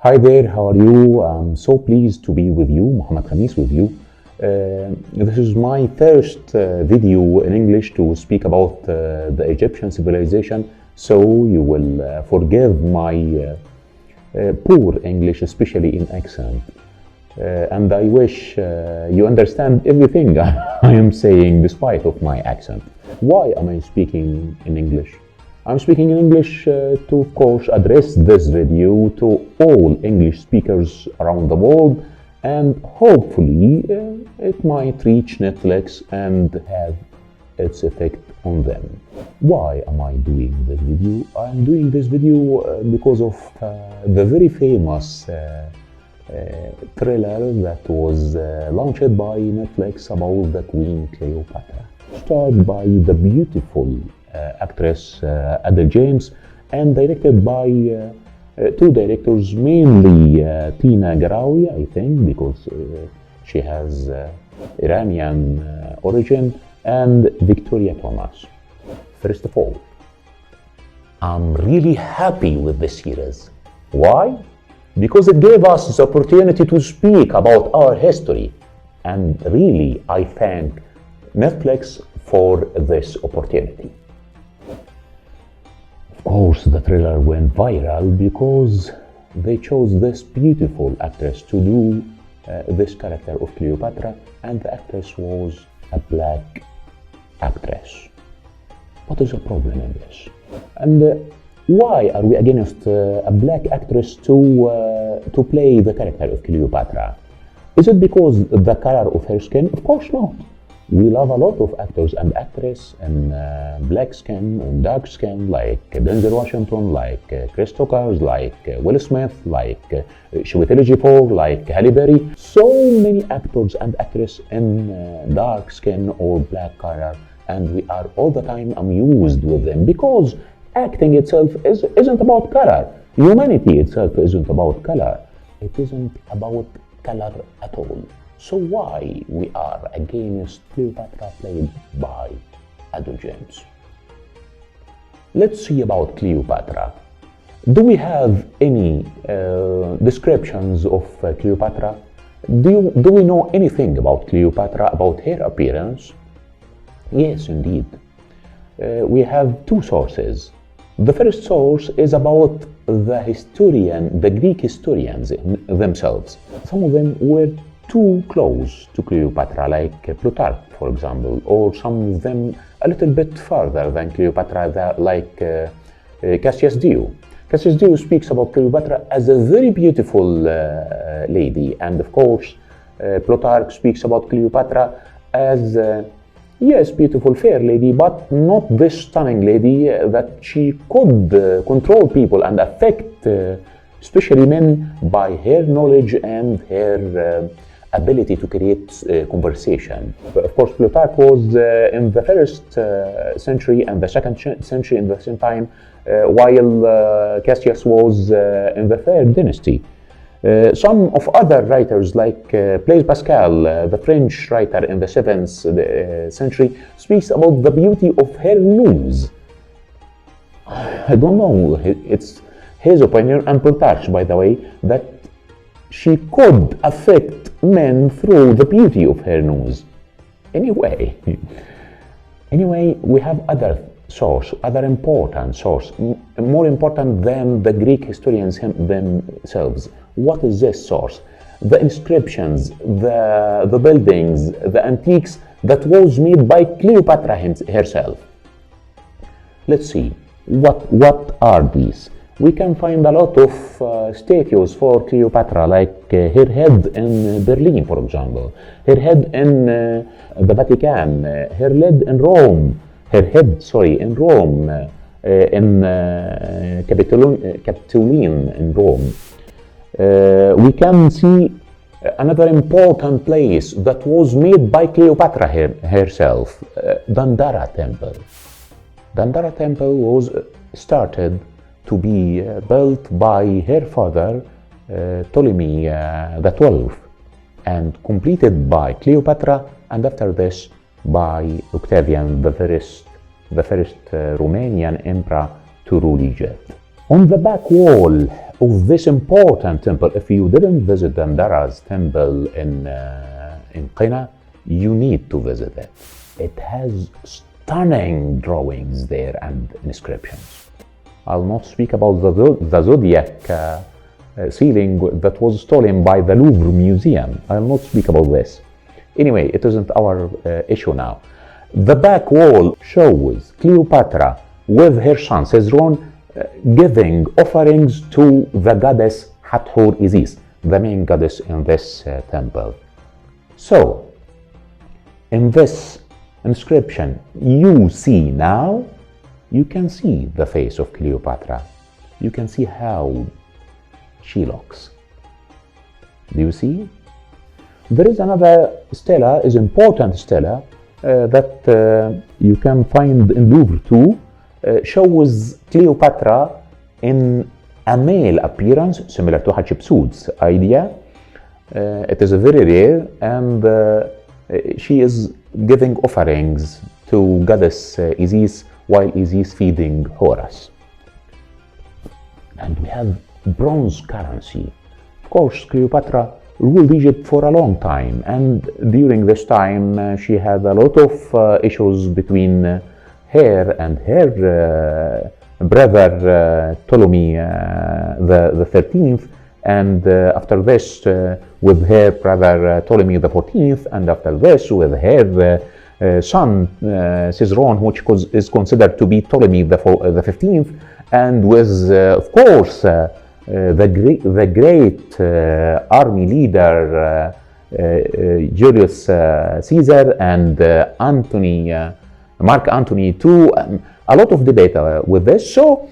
Hi there, how are you? I'm so pleased to be with you, Mohammed Khamis with you. This is my first video in English to speak about the Egyptian civilization, so you will forgive my poor English, especially in accent. And I wish you understand everything I am saying despite of my accent. Why am I speaking in English? I'm speaking in English to, of course, address this video to all English speakers around the world, and hopefully it might reach Netflix and have its effect on them. Why am I doing this video? I'm doing this video because of the very famous thriller that was launched by Netflix about the Queen Cleopatra, starred by the beautiful actress Adele James and directed by two directors, mainly Tina Garawi, I think, because she has Iranian origin, and Victoria Thomas. First of all, I'm really happy with this series. Why? Because it gave us the opportunity to speak about our history, and really I thank Netflix for this opportunity. Of course, the thriller went viral because they chose this beautiful actress to do this character of Cleopatra, and the actress was a black actress. What is the problem in this? And why are we against a black actress to play the character of Cleopatra? Is it because the color of her skin? Of course not. We love a lot of actors and actresses in black skin and dark skin, like Denzel Washington, like Chris Tucker, like Will Smith, like Chiwetel Ejiofor, like Halle Berry. So many actors and actresses in dark skin or black color, and we are all the time amused with them because acting itself isn't about color. Humanity itself isn't about color. It isn't about color at all. So why we are against Cleopatra played by Adele James? Let's see about Cleopatra. Do we have any descriptions of Cleopatra? Do we know anything about Cleopatra, about her appearance? Yes, indeed. We have two sources. The first source is about the Greek historians themselves. Some of them were too close to Cleopatra, like Plutarch, for example, or some of them a little bit further than Cleopatra, like Cassius Dio. Cassius Dio speaks about Cleopatra as a very beautiful lady, and of course, Plutarch speaks about Cleopatra as yes, beautiful, fair lady, but not this stunning lady that she could control people and affect, especially men, by her knowledge and her ability to create conversation. But of course, Plutarch was in the first century and the second century in the same time, while Cassius was in the third dynasty. Some of other writers, like Blaise Pascal, the French writer in the 7th century, speaks about the beauty of her nose. I don't know, it's his opinion, and Plutarch, by the way, that she could affect men through the beauty of her nose. Anyway, we have other important source, more important than the Greek historians themselves. What is this source? The inscriptions, the buildings, the antiques that was made by Cleopatra herself. Let's see, what are these? We can find a lot of statues for Cleopatra, like her head in Berlin, for example, her head in the Vatican, her head in Rome, in Capitoline in Rome. We can see another important place that was made by Cleopatra herself, Dendera Temple. Dendera Temple was started to be built by her father, Ptolemy XII, and completed by Cleopatra, and after this by Octavian, the first Romanian emperor to rule Egypt. On the back wall of this important temple. If you didn't visit Dendera's temple in Qina, you need to visit it. It has stunning drawings there and inscriptions. I'll not speak about the zodiac ceiling that was stolen by the Louvre Museum. I'll not speak about this. Anyway, it isn't our issue now. The back wall shows Cleopatra with her son Caesron giving offerings to the goddess Hathor Isis, the main goddess in this temple. So, in this inscription you see now, you can see the face of Cleopatra. You can see how she looks. Do you see? There is another stela, is important stela, that you can find in Louvre too, shows Cleopatra in a male appearance, similar to Hatshepsut's idea. It is very rare, and she is giving offerings to goddess Isis while Isis feeding Horus. And we have bronze currency. Of course, Cleopatra ruled Egypt for a long time, and during this time she had a lot of issues between her and her brother Ptolemy the 13th, and after this with her brother Ptolemy the 14th, and after this with her son Caesron, which is considered to be Ptolemy the 15th, and with of course the great army leader Julius Caesar and Mark Antony too. A lot of debate with this. So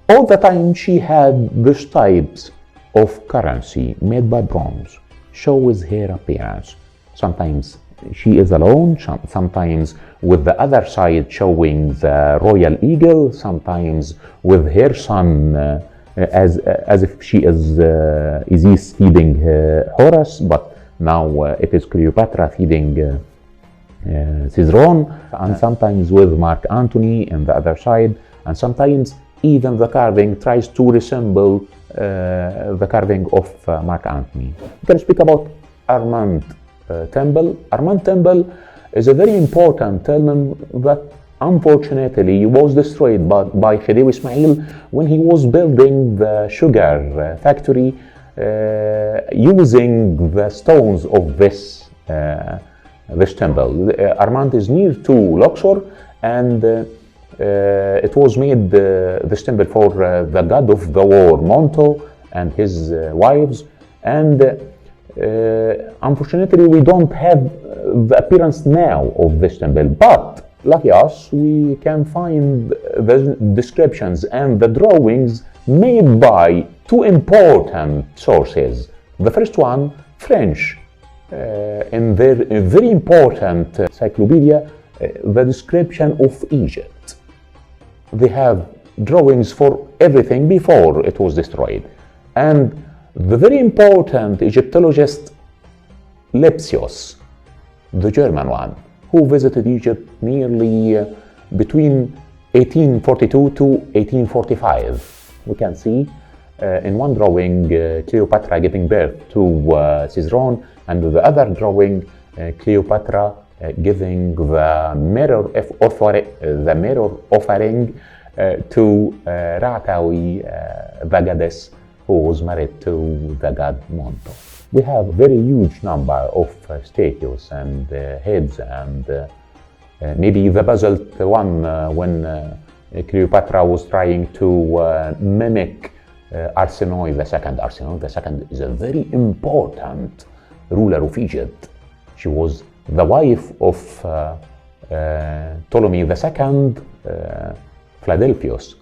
all the time she had this types of currency made by bronze, shows her appearance. Sometimes she is alone, sometimes with the other side showing the royal eagle, sometimes with her son as if she is Isis feeding Horus, but now it is Cleopatra feeding Caesron, and sometimes with Mark Antony on the other side, and sometimes even the carving tries to resemble the carving of Mark Antony. We can speak about Armand Temple. Armand Temple is a very important temple that unfortunately was destroyed by Khedive Ismail when he was building the sugar factory using the stones of this temple. Armand is near to Luxor, and it was made this temple for the god of the war Monto and his wives, and unfortunately we don't have the appearance now of this temple, but lucky us, we can find the descriptions and the drawings made by two important sources. The first one, French, in their very important encyclopedia, the description of Egypt. They have drawings for everything before it was destroyed. And the very important Egyptologist Lepsius, the German one, who visited Egypt nearly between 1842 to 1845. We can see in one drawing Cleopatra giving birth to Caesron, and the other drawing Cleopatra giving the mirror offering to Ra'atawi, the goddess who was married to the god Monto. We have a very huge number of statues and heads, and maybe the basalt one when Cleopatra was trying to mimic Arsinoe II. Arsinoe II is a very important ruler of Egypt. She was the wife of Ptolemy II, Philadelphus,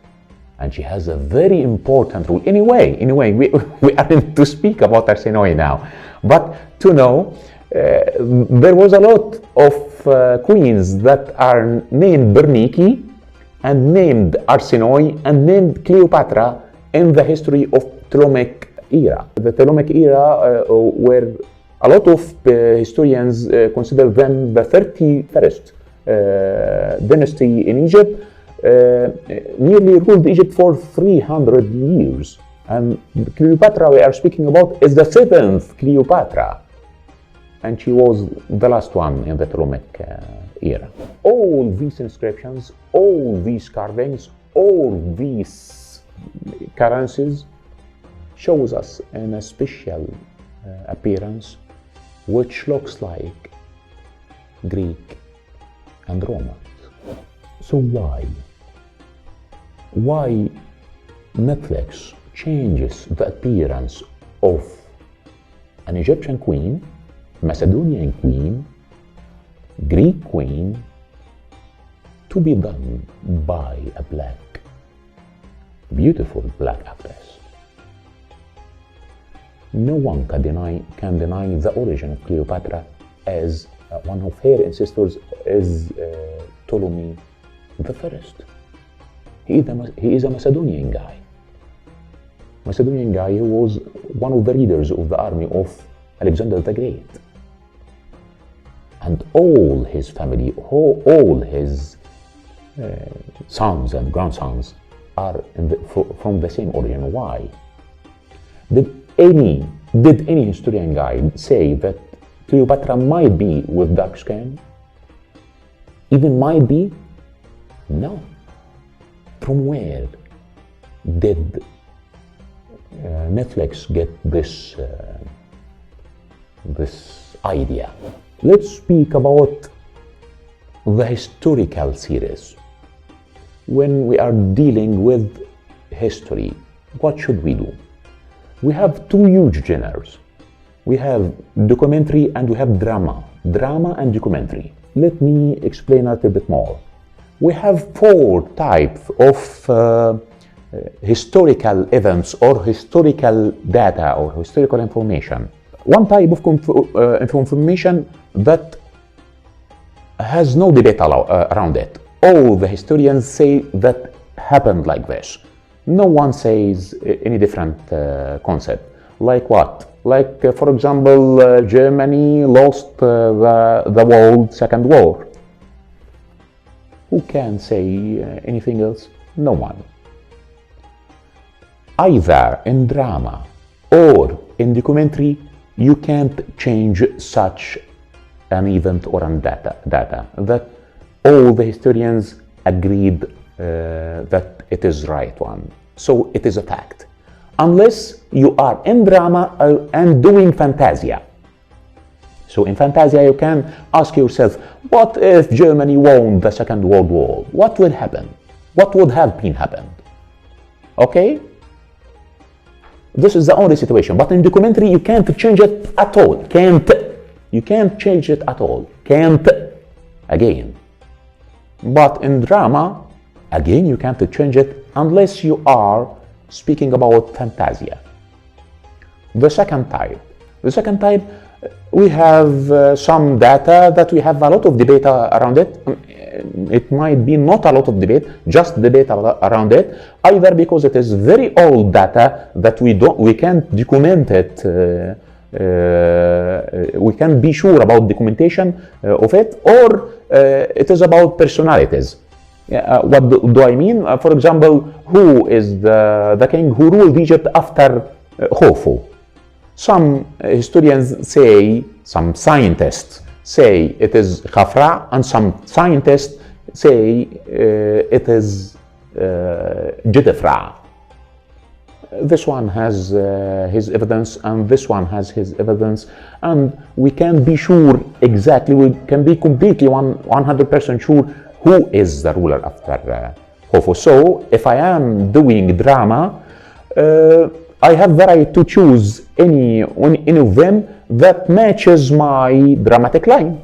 and she has a very important role. Anyway, we aren't to speak about Arsinoe now, but to know there was a lot of queens that are named Bernike and named Arsinoe and named Cleopatra in the history of Ptolemaic era. The Ptolemaic era where a lot of historians consider them the 31st dynasty in Egypt, nearly ruled Egypt for 300 years. And Cleopatra we are speaking about is the 7th Cleopatra. And she was the last one in the Ptolemaic era. All these inscriptions, all these carvings, all these currencies shows us in a special appearance which looks like Greek and Romans. So why Netflix changes the appearance of an Egyptian queen, Macedonian queen, Greek queen, to be done by a beautiful black actress? No one can deny the origin of Cleopatra, as one of her ancestors is Ptolemy the First. He is a Macedonian guy. Macedonian guy who was one of the leaders of the army of Alexander the Great. And all his family, all his sons and grandsons are from the same origin. Why? Did any historian guide say that Cleopatra might be with dark skin? Even might be? No. From where did Netflix get this idea? Let's speak about the historical series. When we are dealing with history, what should we do? We have two huge genres. We have documentary and we have drama. Drama and documentary. Let me explain a little bit more. We have 4 types of historical events or historical data or historical information. One type of information that has no debate around it. All the historians say that happened like this. No one says any different concept. Like what? Like, for example, Germany lost the World Second War. Who can say anything else? No one. Either in drama or in documentary, you can't change such an event or an data that all the historians agreed that it is right one. So it is a fact. Unless you are in drama and doing fantasia. So in fantasia you can ask yourself, what if Germany won the Second World War? What will happen? What would have been happened? Okay? This is the only situation. But in documentary you can't change it at all. You can't change it at all. Can't. Again. But in drama, again, you can't change it unless you are speaking about fantasia. The second type, we have some data that we have a lot of debate around it. It might be not a lot of debate, just debate around it, either because it is very old data that we can't document it. We can't be sure about documentation of it, or it is about personalities. What do I mean? For example, who is the king who ruled Egypt after Khufu? Some historians say, some scientists say it is Khafra, and some scientists say it is Jedefra. This one has his evidence and this one has his evidence, and we can be sure exactly, we can be completely 100% sure who is the ruler after Khufu. So if I am doing drama, I have the right to choose any of them that matches my dramatic line.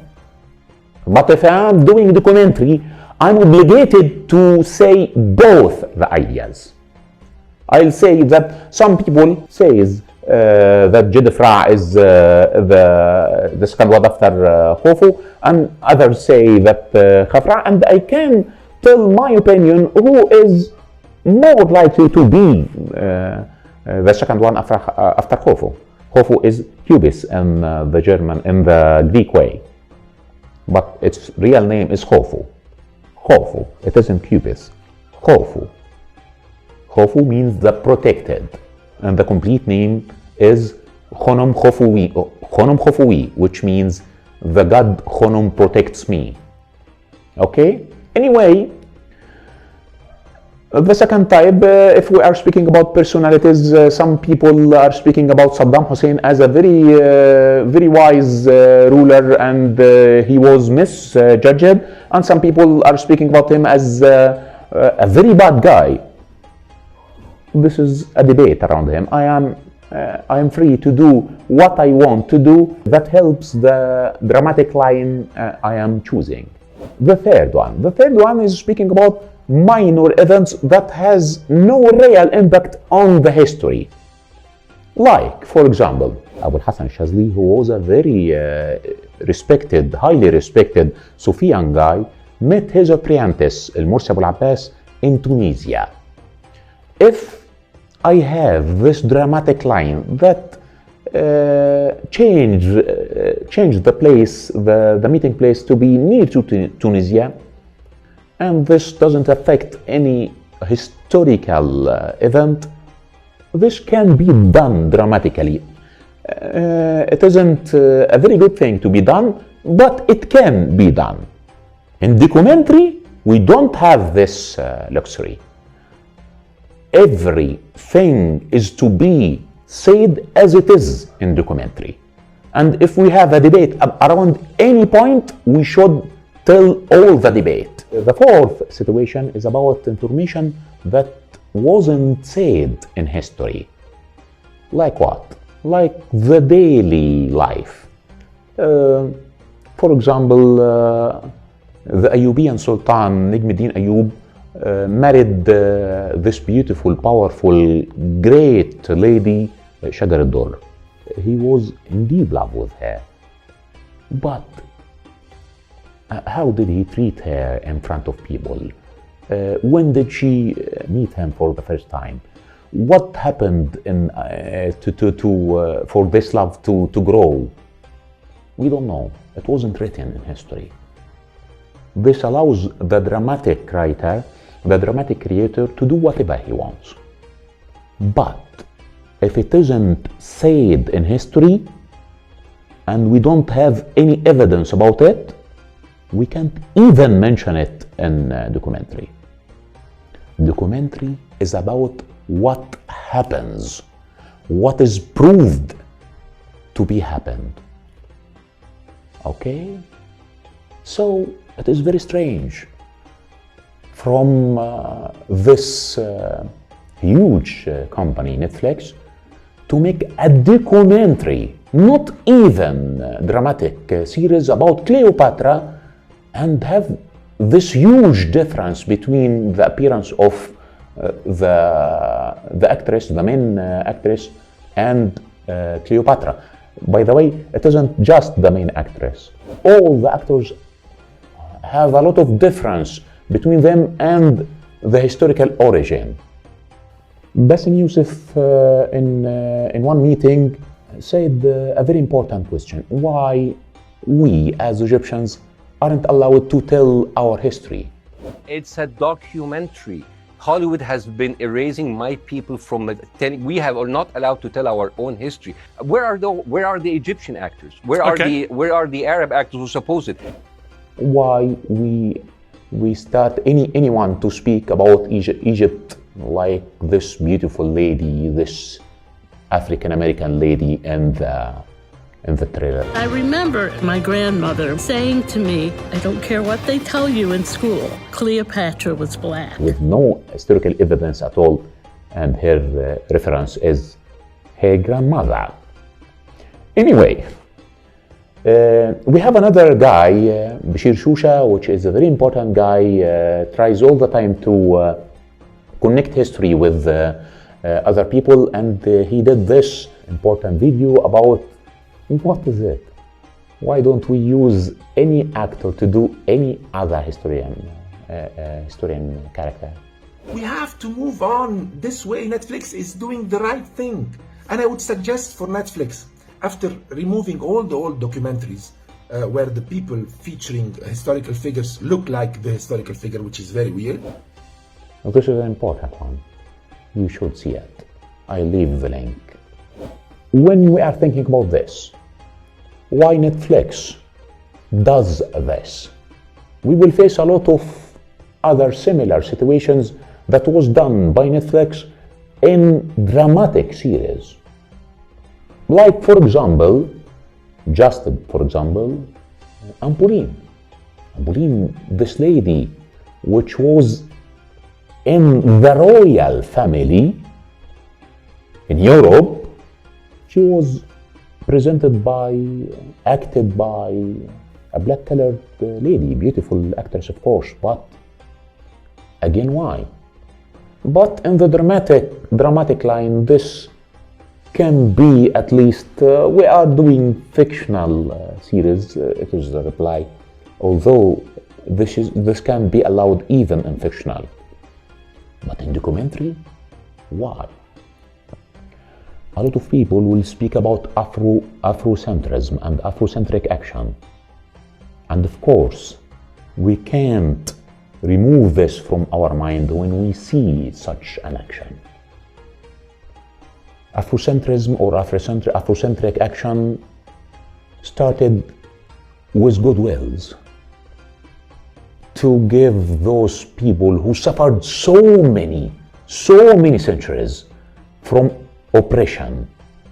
But if I am doing documentary, I'm obligated to say both the ideas. I'll say that some people says that Jedefra is the second one after Khufu, and others say that Khafra, and I can tell my opinion who is more likely to be the second one after Khufu. Khufu is Cubis in the German, in the Greek way, but its real name is Khufu. Khufu. It isn't Cubis. Khufu. Khufu means the protected. and the complete name is Khnum Khafui, which means the god Khnum protects me. Okay? Anyway, the second type, if we are speaking about personalities, some people are speaking about Saddam Hussein as a very wise ruler, and he was misjudged, and some people are speaking about him as a very bad guy. This is a debate around him. I am free to do what I want to do that helps the dramatic line I am choosing. The third one is speaking about minor events that has no real impact on the history. Like, for example, Abu Hassan Shazli, who was a very highly respected Sufian guy, met his apprentice, Al-Mursi Abu al-Abbas, in Tunisia. If I have this dramatic line that changed the place, the meeting place to be near to Tunisia, and this doesn't affect any historical event, this can be done dramatically. It isn't a very good thing to be done, but it can be done. In documentary, we don't have this luxury. Everything is to be said as it is in documentary. And if we have a debate around any point, we should tell all the debate. The fourth situation is about information that wasn't said in history. Like what? Like the daily life. For example, the Ayyubian Sultan Najm Ayyub married this beautiful, powerful, great lady, Shajar al-Durr. He was in deep love with her. But how did he treat her in front of people? When did she meet him for the first time? What happened for this love to grow? We don't know. It wasn't written in history. This allows the dramatic writer, the dramatic creator, to do whatever he wants. But if it isn't said in history and we don't have any evidence about it, we can't even mention it in documentary. Documentary is about what happens, what is proved to be happened. Okay? So it is very strange from this huge company, Netflix, to make a documentary, not even dramatic series about Cleopatra, and have this huge difference between the appearance of the actress, the main actress, and Cleopatra. By the way, it isn't just the main actress. All the actors have a lot of difference between them and the historical origin. Bassem Youssef, in one meeting, said a very important question: why we as Egyptians aren't allowed to tell our history? It's a documentary. Hollywood has been erasing my people from we are not allowed to tell our own history. Where are the Egyptian actors? Where are the Arab actors who suppose it? Why we start anyone to speak about Egypt like this beautiful lady, this African American lady in the trailer. I remember my grandmother saying to me, I don't care what they tell you in school, Cleopatra was black. With no historical evidence at all, and her reference is her grandmother. Anyway, we have another guy, Bashir Shusha, which is a very important guy, tries all the time to connect history with other people, and he did this important video about what is it? Why don't we use any actor to do any other historian character? We have to move on. This way Netflix is doing the right thing. And I would suggest for Netflix, after removing all the old documentaries where the people featuring historical figures look like the historical figure, which is very weird. This is an important one. You should see it. I leave the link. When we are thinking about this, why Netflix does this? We will face a lot of other similar situations that was done by Netflix in dramatic series. Like, for example, Ampollina. Ampollina, this lady, which was in the royal family in Europe, she was acted by a black-colored lady, beautiful actress, of course, but again, why? But in the dramatic line, this can be at least, we are doing fictional series, it is the reply, although this can be allowed even in fictional. But in documentary, why? A lot of people will speak about Afrocentrism and Afrocentric action. And of course, we can't remove this from our mind when we see such an action. Afrocentrism or Afrocentric action started with goodwills to give those people who suffered so many centuries from oppression,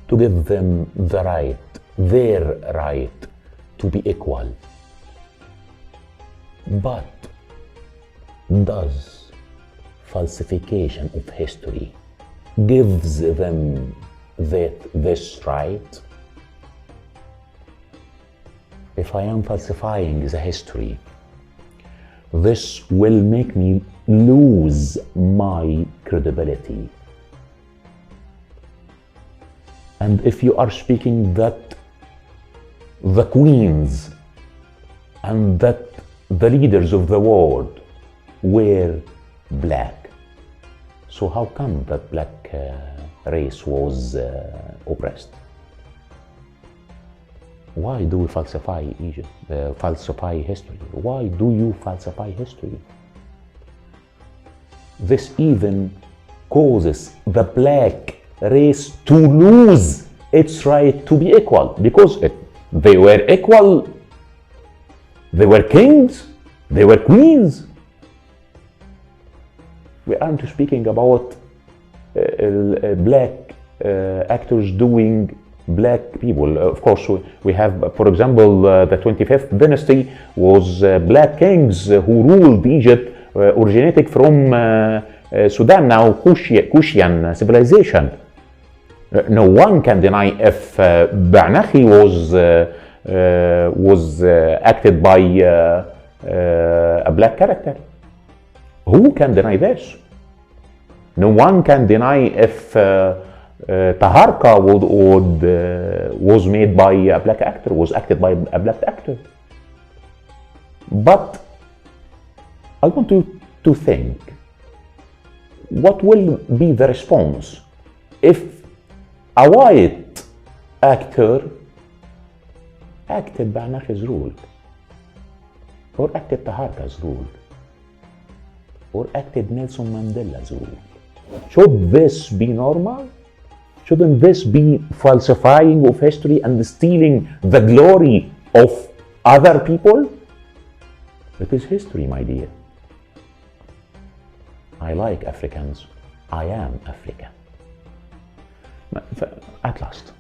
to give them their right to be equal. But does falsification of history gives them this right? If I am falsifying the history, this will make me lose my credibility. And if you are speaking that the queens and that the leaders of the world were black, so how come that black race was oppressed? Why do we falsify Egypt, falsify history? Why do you falsify history? This even causes the black race to lose its right to be equal, because they were equal, they were kings, they were queens. We aren't speaking about black actors doing black people. Of course, we have, for example, the 25th dynasty was black kings who ruled Egypt, originating from Sudan, now Kushian civilization. No one can deny if Ba'nakhi was acted by a black character. Who can deny this? No one can deny if Taharka was made by a black actor, was acted by a black actor. But I want to think, what will be the response if a white actor acted Ba'nakhi's rule, or acted Taharka's rule, or acted Nelson Mandela's rule? Should this be normal? Shouldn't this be falsifying of history and stealing the glory of other people? It is history, my dear. I like Africans. I am African. At last,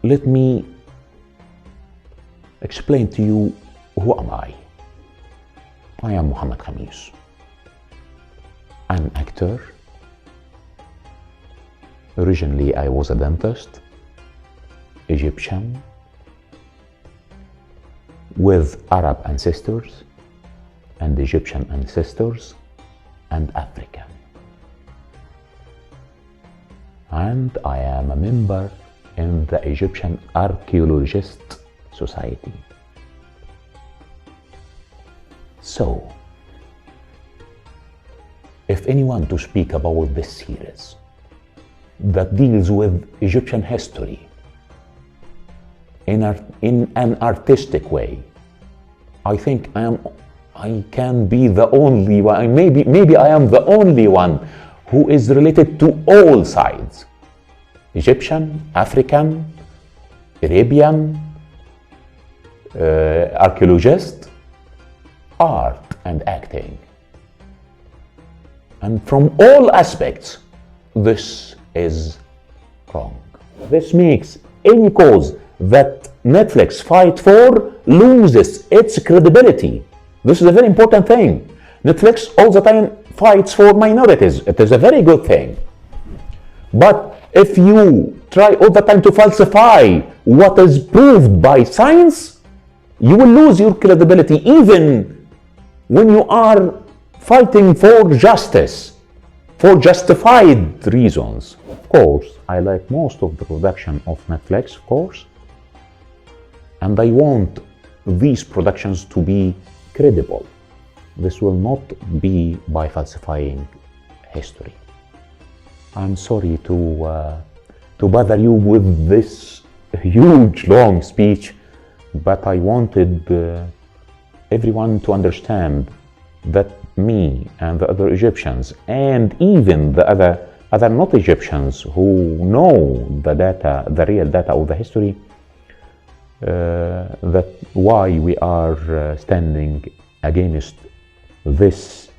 let me explain to you who am I. I am Mohammed Khamis, an actor. Originally, I was a dentist, Egyptian, with Arab ancestors and Egyptian ancestors, and African. And I am a member in the Egyptian Archaeologist Society. So, if anyone to speak about this series that deals with Egyptian history in an artistic way, I think I can be the only one, maybe I am the only one who is related to all sides: Egyptian, African, Arabian, archaeologist, art and acting. And from all aspects, this is wrong. This makes any cause that Netflix fight for loses its credibility. This is a very important thing. Netflix all the time fights for minorities. It is a very good thing. But if you try all the time to falsify what is proved by science, you will lose your credibility even when you are fighting for justice, for justified reasons. Of course, I like most of the production of Netflix, of course, and I want these productions to be credible. This will not be by falsifying history. I'm sorry to bother you with this huge, long speech, but I wanted everyone to understand that me and the other Egyptians, and even the other not Egyptians who know the data, the real data of the history, that why we are standing against this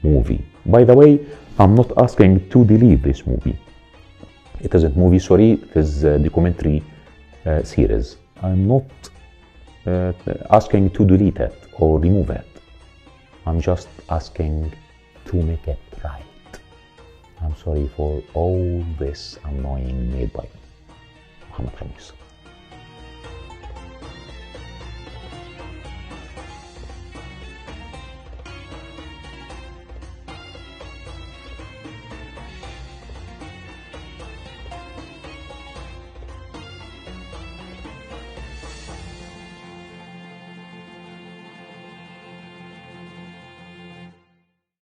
movie. By the way, I'm not asking to delete this movie. It isn't movie, sorry, it is a documentary series. I'm not asking to delete it or remove it. I'm just asking to make it right. I'm sorry for all this annoying made by Mohammed Khamis.